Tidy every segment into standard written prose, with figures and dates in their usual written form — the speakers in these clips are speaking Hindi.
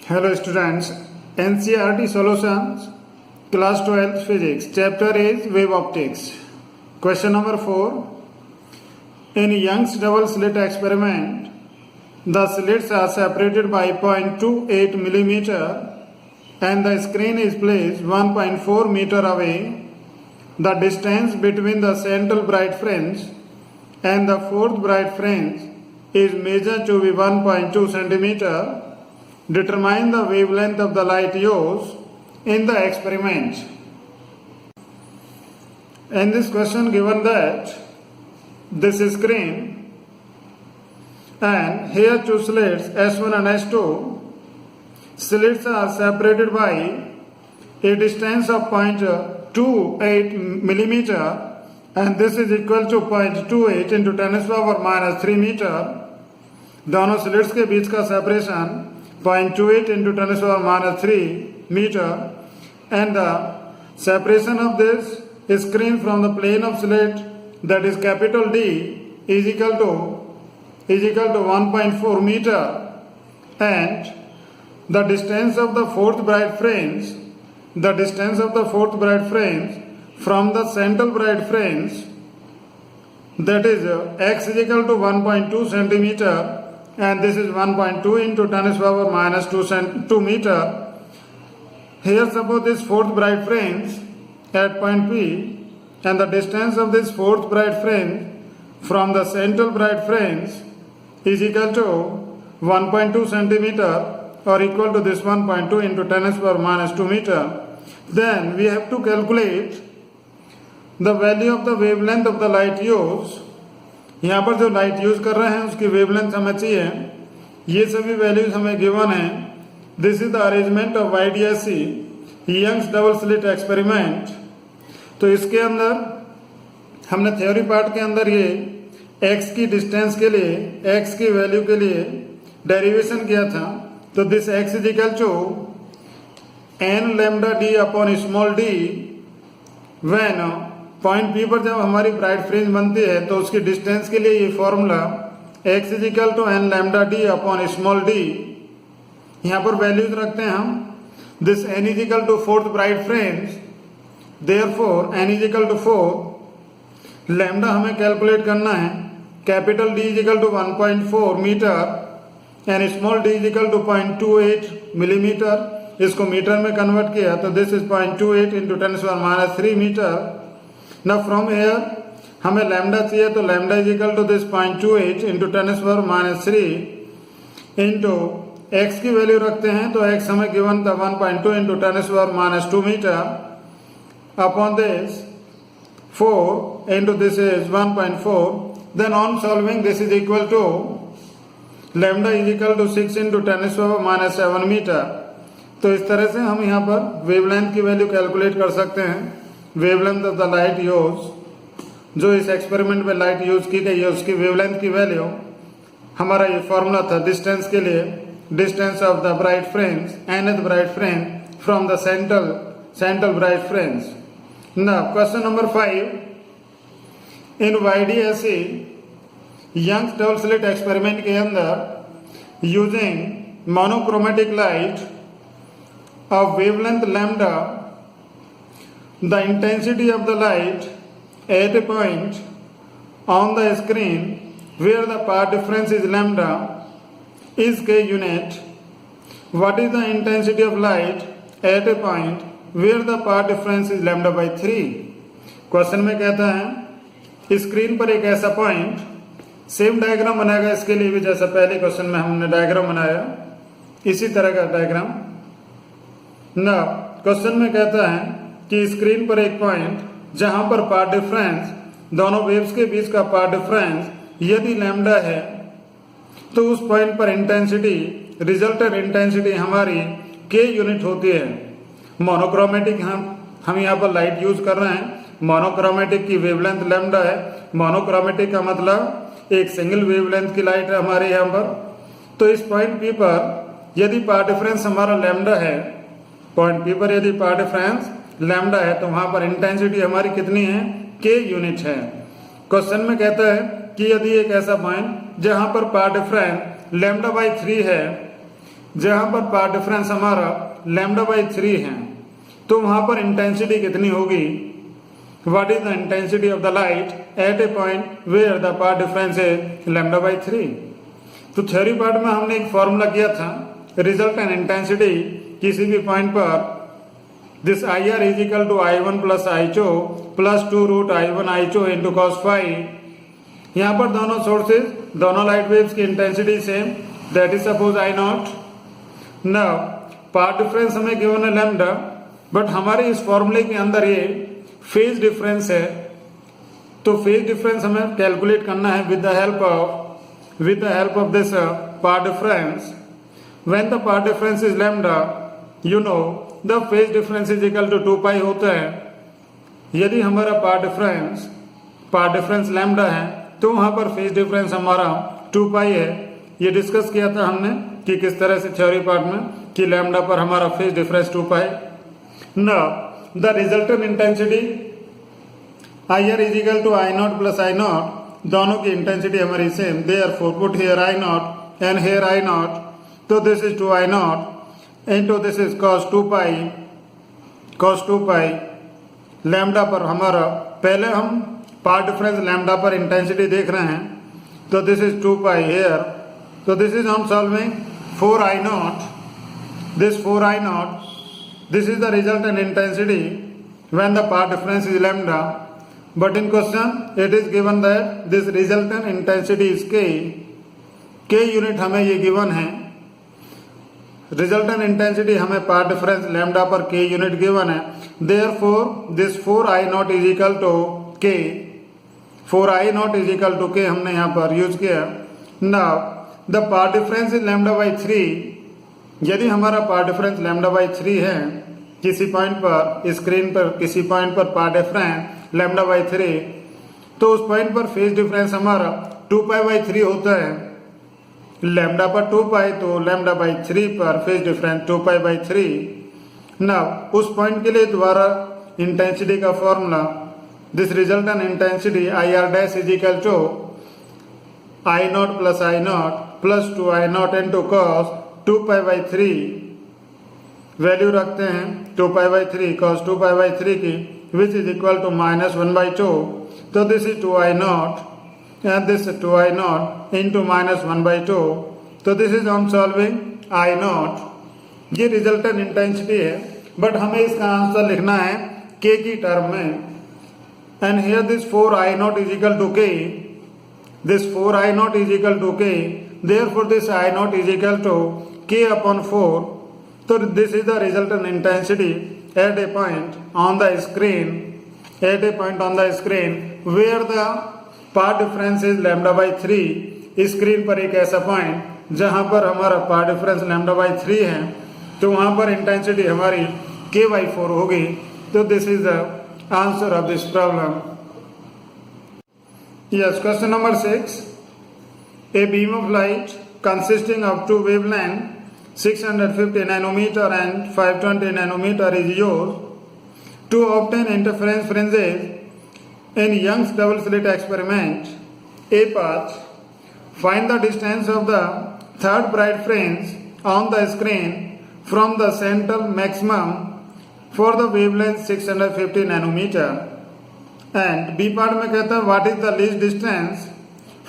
Hello students, NCERT Solutions, Class 12 Physics, Chapter is Wave Optics. Question number 4. In Young's double slit experiment, the slits are separated by 0.28 millimeter and the screen is placed 1.4 meter away. The distance between the central bright fringe and the fourth bright fringe is measured to be 1.2 centimeter. Determine the wavelength of the light used in the experiment. In this question given that this is screen and here two slits S1 and S2. Slits are separated by a distance of 0.28 millimeter and this is equal to 0.28 into 10 to the power minus 3 meter. दोनों स्लिट्स के बीच का separation 0.28 into 10 to the power minus 3 meter and the separation of this screen from the plane of slit, that is capital D, is equal to 1.4 meter, and the distance of the fourth bright fringe from the central bright fringe, that is x is equal to 1.2 centimeter and this is 1.2 into 10 to the power minus 2 meter. Here suppose this fourth bright fringe at point P and the distance of this fourth bright fringe from the central bright fringe is equal to 1.2 centimeter or equal to this 1.2 into 10 to the power minus 2 meter. Then we have to calculate the value of the wavelength of the light used. यहाँ पर जो लाइट यूज कर रहे हैं उसकी वेवलेंथ हमें चाहिए. ये सभी वैल्यूज हमें गिवन है. This is the arrangement of YDSC Young's double slit experiment. तो इसके अंदर हमने थ्योरी पार्ट के अंदर ये x की डिस्टेंस के लिए, x की वैल्यू के लिए डेरिवेशन किया था. तो this x is equal to n lambda d upon small d when point P पर जब हमारी ब्राइट फ्रिंज बनती है तो उसकी डिस्टेंस के लिए ये formula x is equal to n lambda d upon small d. यहाँ पर वैल्यूज रखते हैं हम. This n is equal to fourth bright fringe, therefore n is equal to 4. Lambda हमें कैलकुलेट करना है. Capital D is equal to 1.4 meter and small d is equal to 0.28 millimeter. इसको मीटर में कन्वर्ट किया तो this is 0.28 into 10 to the power minus 3 meter. Now from here हमें लैम्डा चाहिए तो lambda is equal to this 0.28 into 10 to the power minus 3 into x की वैल्यू रखते हैं तो x हमें गिवन था 1.2 into 10 to the power minus 2 meter upon this 4 into this is 1.4. Then on solving this is equal to lambda is equal to 6 into 10 to the power minus 7 meter. तो इस तरह से हम यहाँ पर वेवलेंथ की वैल्यू कैलकुलेट कर सकते हैं. Wavelength of the light use, जो इस एक्सपेरिमेंट में लाइट यूज की गई है उसकी वेवलेंथ की वैल्यू, हमारा ये फॉर्मूला था डिस्टेंस के लिए. Distance of the bright fringe, nth bright fringe from the central bright fringe. Now question number 5. In YDSC Young's double slit experiment के अंदर using monochromatic light of wavelength lambda, the intensity of the light at a point on the screen where the path difference is lambda is k unit. What is the intensity of light at a point where the path difference is lambda by 3? Question में कहता है स्क्रीन पर एक ऐसा पॉइंट, सेम डायग्राम बनाएगा इसके लिए भी जैसा पहले क्वेश्चन में हमने डायग्राम बनाया, इसी तरह का डायग्राम. ना क्वेश्चन में कहता है कि स्क्रीन पर एक पॉइंट जहां पर पाथ डिफरेंस, दोनों वेव्स के बीच का पाथ डिफरेंस यदि लैम्डा है तो उस पॉइंट पर इंटेंसिटी, रिजल्टेंट इंटेंसिटी हमारी k यूनिट होती है. मोनोक्रोमेटिक हम यहाँ पर लाइट यूज कर रहे हैं. मोनोक्रोमेटिक की वेवलेंथ लैम्डा है. मोनोक्रोमेटिक का मतलब एक सिंगल वेवलेंथ की लाइट है हमारे यहाँ पर. तो इस पॉइंट P पर यदि पाथ डिफरेंस हमारा लैम्डा है, पॉइंट P पर यदि पाथ डिफरेंस लैम्डा है तो वहां पर इंटेंसिटी हमारी कितनी है? k यूनिट है. क्वेश्चन में कहता है कि यदि एक ऐसा पॉइंट जहां पर पाथ डिफरेंस लैम्डा बाई 3 है जहां पर पाथ डिफरेंस हमारा λ/3 है, तो वहां पर इंटेंसिटी कितनी होगी? What is the intensity of the light at a point where the path difference is λ/3? तो थ्योरी पार्ट में हमने एक फॉर्मूला किया था, रिजल्टेंट इंटेंसिटी किसी भी पॉइंट पर this IR is equal to I1 plus I2 plus 2√I1I2 into cos phi। यहाँ पर दोनों सोर्सेज, दोनों लाइट वेव्स की intensity same, that is suppose I0। Now path difference हमें गिवन है लैम्डा, बट हमारे इस फॉर्मूले के अंदर ये फेज डिफरेंस है, तो फेज डिफरेंस हमें कैलकुलेट करना है with the help of this path difference. When the path difference is lambda, you know the phase difference is equal to 2 pi होता है। यदि हमारा पाथ डिफरेंस लैम्डा है, तो वहां पर फेज डिफरेंस हमारा 2 पाई है। ये डिस्कस किया था हमने कि किस तरह से थ्योरी पार्ट में कि लैम्डा पर हमारा phase difference 2 pi. Now the resultant intensity IR is equal to I0 plus I0, दोनों की इंटेंसिटी हमारी same, therefore put here I0 and here I0, तो this is 2I0 into this is cos 2 pi lambda पर हमारा, पहले हम पाथ डिफरेंस लैम्डा पर इंटेंसिटी देख रहे हैं, तो दिस इज 2 pi here, तो दिस इज हम solving 4I0, this is the resultant intensity when the path difference is lambda, but in question it is given that this resultant intensity is k unit हमें ये गिवन है। रिजल्टेंट इंटेंसिटी हमें पाथ डिफरेंस लैम्डा पर k यूनिट गिवन है, therefore this 4I0 is equal to k, 4I0 is equal to k हमने यहाँ पर यूज किया। Now the path difference is λ/3, यदि हमारा पाथ डिफरेंस λ/3 है, किसी पॉइंट पर स्क्रीन पर किसी पॉइंट पर पाथ डिफरेंस λ/3, तो उस पॉइंट पर फेज डिफरेंस हमारा 2π/3 होता है। लैम्डा पर 2 पाई, तो λ/3 पर फेज डिफरेंस 2π/3। नाउ उस पॉइंट के लिए दोबारा इंटेंसिटी का formula, this resultant intensity IR dash is equal to I0 plus I0 plus 2I0 into cos 2π/3, value रखते हैं 2π/3 cos 2π/3 की, विच इज इक्वल टू -1/2, तो this is 2I0 and this is 2I0 into -1/2, तो दिस इज हम सॉल्विंग I0। ये रिजल्टेंट इंटेंसिटी है, बट हमें इसका आंसर लिखना है k की टर्म में, and here this 4I0 is equal to k, this 4I0 is equal to k, therefore this I0 is equal to k upon 4, so this is the resultant intensity at a point on the screen, where the path difference is λ/3। Screen पर एक ऐसा पॉइंट जहां पर हमारा पाथ डिफरेंस λ/3 है, तो वहां पर इंटेंसिटी हमारी k/4 होगी। तो this is the answer of this problem. Yes, question number 6, a beam of light consisting of two wavelength 650 nanometre and 520 nanometre is used to obtain interference fringes in Young's double slit experiment. A path, find the distance of the third bright fringe on the screen from the central maximum for the wavelength 650 nanometer. And B part में कहता है what is the least distance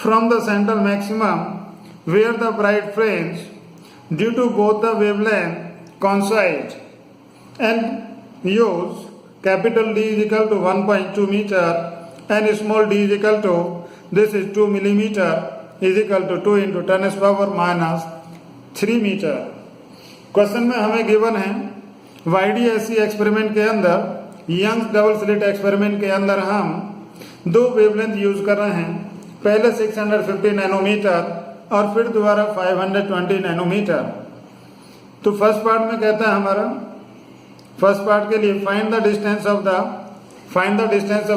from the central maximum where the bright fringe due to both the wavelength coincide, and use capital D is equal to 1.2 meter and small d is equal to this is 2 millimeter is equal to 2 into 10 power minus 3 metre. Question में हमें गिवन है YDSC एक्सपेरिमेंट के अंदर, यंग्स डबल स्लिट एक्सपेरिमेंट के अंदर हम दो वेवलेंथ यूज कर रहे हैं, पहले 650 नैनोमीटर और फिर दोबारा 520 नैनोमीटर। तो फर्स्ट पार्ट में कहता है हमारा, फर्स्ट पार्ट के लिए find the distance of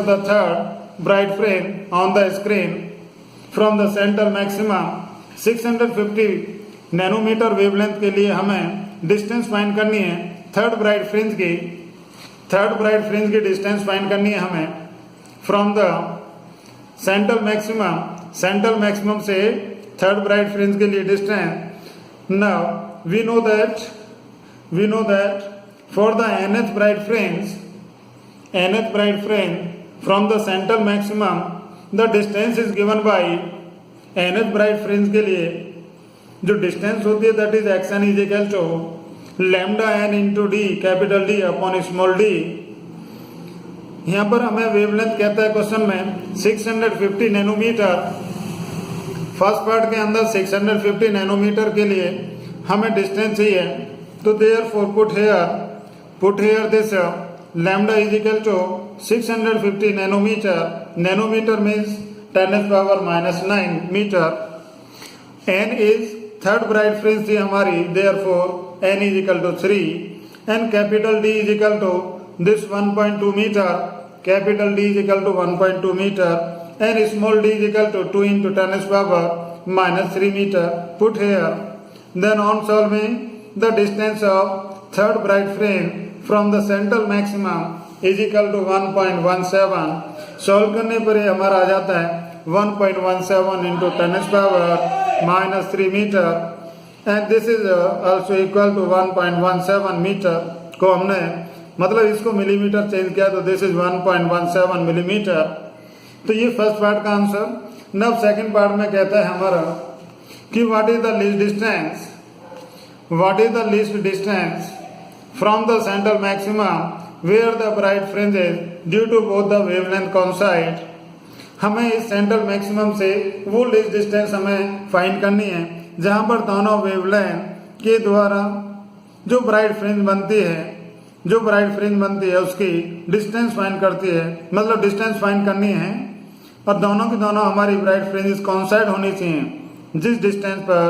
the third bright frame on the screen from the centre maximum. 650 nanometre wavelength के लिए हमें डिस्टेंस फाइंड करनी है थर्ड ब्राइट फ्रिंज की डिस्टेंस फाइंड करनी है हमें फ्रॉम द सेंट्रल मैक्सिमम से थर्ड ब्राइट फ्रिंज के लिए distance. Now we know that for the nth bright fringe from the central maximum the distance is given by nth bright fringe के लिए जो डिस्टेंस होती है that is x n is equal to lambda n into d capital D upon small d. यहाँ पर हमें वेवलेंथ कहता है क्वेश्चन में 650 नैनोमीटर। फर्स्ट पार्ट के अंदर 650 नैनोमीटर के लिए हमें डिस्टेंस चाहिए, तो therefore put here this lambda is equal to 650 nanometre means 10⁻⁹ metre. n is third bright fringe थी हमारी, therefore n is equal to 3 and capital D is equal to this 1.2 meter, capital D is equal to 1.2 meter and small d is equal to 2 into 10⁻³ meter put here. Then on solving the distance of third bright frame from the central maximum is equal to 1.17. solve करने पर ये हमारा आ जाता है 1.17 into 10⁻³ meter and this is also equal to 1.17 meter को हमने मतलब इसको मिलीमीटर चेंज किया तो दिस इज 1.17 मिलीमीटर। तो ये फर्स्ट पार्ट का आंसर। नब सेकंड पार्ट में कहता है हमारा कि what is the least distance from the central maximum where the bright fringe is due to both the wavelength coincide. हमें इस सेंट्रल मैक्सिमम से वो लीस्ट डिस्टेंस हमें फाइंड करनी है जहां पर दोनों वेवलेंथ के द्वारा जो ब्राइट फ्रिंज बनती है उसकी डिस्टेंस फाइंड करती है, मतलब डिस्टेंस फाइंड करनी है और दोनों की दोनों हमारी ब्राइट फ्रिंजेस कोइंसाइड होनी चाहिए। जिस डिस्टेंस पर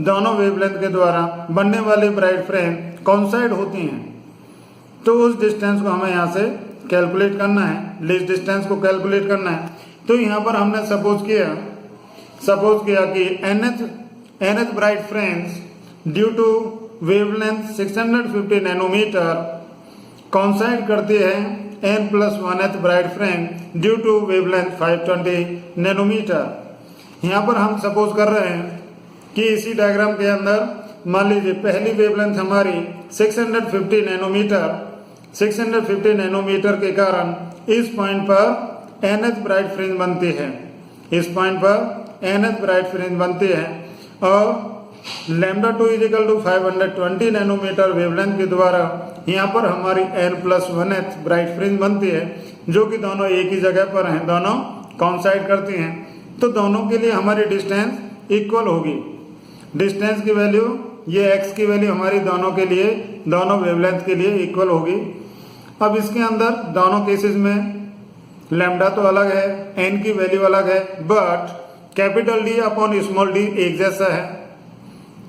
दोनों वेवलेंथ के द्वारा बनने वाली ब्राइट फ्रिंज कोइंसाइड होती हैं तो उस डिस्टेंस को हमें यहाँ से कैलकुलेट करना है, लीस्ट डिस्टेंस को कैलकुलेट करना है। तो यहाँ पर हमने सपोज किया कि nth bright fringe due to wavelength 650 nanometre coincide करती है n+1th bright fringe due to wavelength 520 nanometre. यहाँ पर हम सपोज कर रहे हैं कि इसी डायग्राम के अंदर मान लीजिए पहली वेवलेंथ हमारी 650 नैनोमीटर के कारण इस पॉइंट पर nth ब्राइट फ्रिंज बनती है और λ2 is equal to 520 nanometre wavelength के द्वारा यहाँ पर हमारी n+1th ब्राइट फ्रिंज बनती है जो कि दोनों एक ही जगह पर हैं, दोनों कोइंसाइड करती हैं। तो दोनों के लिए हमारी डिस्टेंस इक्वल होगी। डिस्टेंस की वैल्यू ये x की वैल्यू हमारी दोनों वेवलेंथ के लिए इक्वल होगी। अब इसके अंदर दोनों केसेस में लैम्डा तो अलग है, n की वैल्यू अलग है, but capital D upon small d एक जैसा है।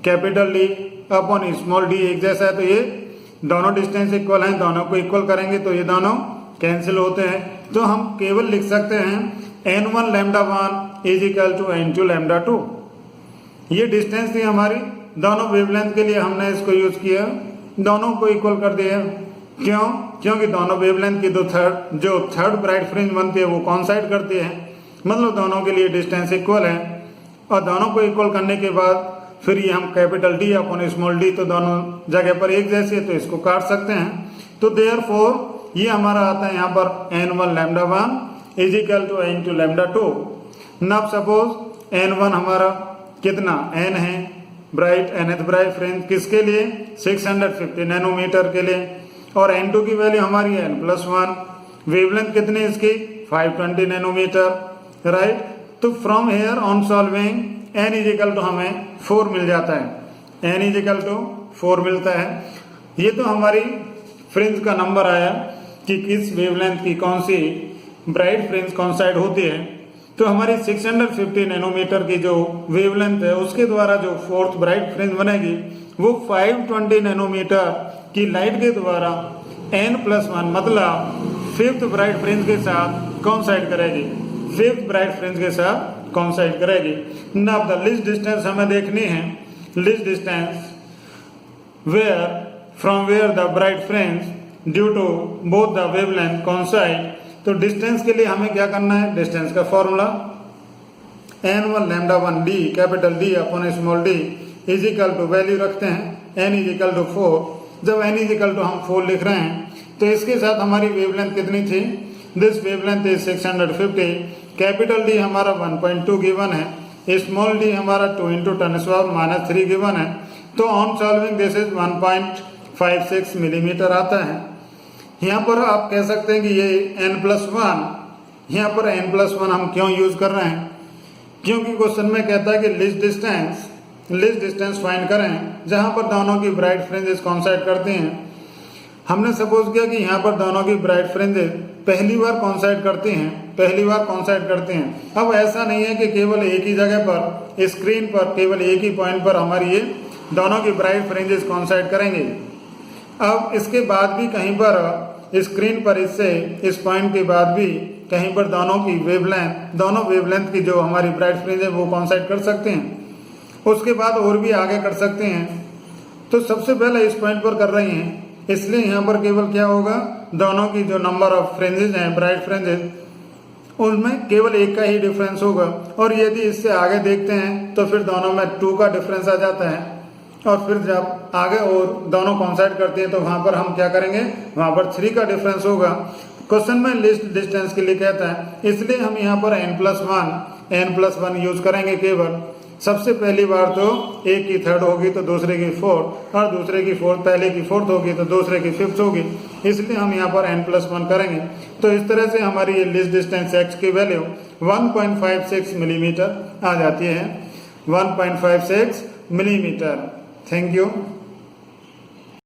Capital D upon small d एक जैसा है तो ये दोनों डिस्टेंस इक्वल हैं, दोनों को इक्वल करेंगे तो ये दोनों कैंसिल होते हैं। तो हम केवल लिख सकते हैं n1 λ1 is equal to n2 λ2। ये डिस्टेंस थी हमारी दोनों वेवलेंथ के लिए, हमने इसको यूज किया, दोनों को इक्वल कर दिया। क्यों? क्योंकि दोनों वेवलेंथ की जो थर्ड ब्राइट फ्रिंज बनती है वो कोइंसाइड करती है, मतलब दोनों के लिए डिस्टेंस इक्वल है। और दोनों को इक्वल करने के बाद फिर ये हम capital D upon small d तो दोनों जगह पर एक जैसे है तो इसको काट सकते हैं। तो देयरफॉर ये हमारा आता है यहाँ पर n1 λ1 is equal to n2 λ2। नब सपोज n1 हमारा कितना n है nth ब्राइट फ्रिंज किसके लिए 650 नैनोमीटर के लिए और n2 की वैल्यू हमारी है n+1। वेवलेंथ कितनी इसकी 520 नैनोमीटर, राइट। तो from here on solving n is equal to हमें 4 मिल जाता है, n इज इक्वल टू 4 मिलता है। ये तो हमारी फ्रिंज का नंबर आया कि किस वेवलेंथ की कौन सी ब्राइट फ्रिंज कोइंसाइड होती है। तो हमारी 650 नैनोमीटर की जो वेवलेंथ है उसके द्वारा जो फोर्थ ब्राइट फ्रिंज बनेगी वो 520 नैनोमीटर की लाइट के द्वारा n+1 मतलब फिफ्थ ब्राइट फ्रिंज के साथ कोइंसाइड करेगी, फिफ्थ ब्राइट फ्रिंज के साथ कोइंसाइड करेगी। नाउ द लीस्ट डिस्टेंस हमें देखनी है, least distance from where the bright fringe due to both the wavelength coincide. तो डिस्टेंस के लिए हमें क्या करना है, डिस्टेंस का formula n1 λ1 d capital D upon small d is equal to value रखते हैं n इज इक्वल टू 4। जब n इज इक्वल टू हम 4 लिख रहे हैं तो इसके साथ हमारी वेवलेंथ कितनी थी? This wavelength is 650। Capital D हमारा 1.2 गिवन है, स्मॉल d हमारा 2 इंटू 10⁻³ गिवन है। तो on solving this is 1.56 millimetre आता है। यहाँ पर आप कह सकते हैं कि ये n+1, यहाँ पर n+1 हम क्यों यूज कर रहे हैं? क्योंकि क्वेश्चन में कहता है कि लीस्ट डिस्टेंस फाइंड करें जहां पर दोनों की ब्राइट फ्रिंजेस कोइंसाइड करती हैं। हमने सपोज किया कि यहाँ पर दोनों की ब्राइट फ्रिंजेस पहली बार कोइंसाइड करती हैं। अब ऐसा नहीं है कि केवल एक ही जगह पर स्क्रीन पर केवल एक ही पॉइंट पर हमारी ये दोनों की ब्राइट फ्रिंजेस कोइंसाइड करेंगे। अब इसके बाद भी कहीं पर स्क्रीन पर इससे इस पॉइंट के बाद भी कहीं पर दोनों वेवलेंथ की जो हमारी ब्राइट फ्रिंज है वो कोइंसाइड कर सकते हैं। उसके बाद और भी आगे कर सकते हैं। तो सबसे पहले इस पॉइंट पर कर रही हैं, इसलिए यहाँ पर केवल क्या होगा, दोनों की जो नंबर ऑफ फ्रिंजेस हैं ब्राइट फ्रिंजेस उनमें केवल एक का ही डिफरेंस होगा। और यदि इससे आगे देखते हैं तो फिर दोनों में 2 का डिफरेंस आ जाता है। और फिर जब आगे और दोनों कोइंसाइड करते हैं तो वहां पर हम क्या करेंगे, वहां पर 3 का डिफरेंस होगा। क्वेश्चन में लिस्ट डिस्टेंस के लिए कहता है, इसलिए हम यहाँ पर n+1 यूज करेंगे। केवल सबसे पहली बार तो एक की थर्ड होगी तो दूसरे की फोर्थ, और दूसरे की फोर्थ पहले की फोर्थ होगी तो दूसरे की फिफ्थ होगी, इसलिए हम यहाँ पर n+1 करेंगे। तो इस तरह से हमारी ये लिस्ट डिस्टेंस x की वैल्यू 1.56 मिलीमीटर आ जाती है, 1.56 मिलीमीटर। Thank you.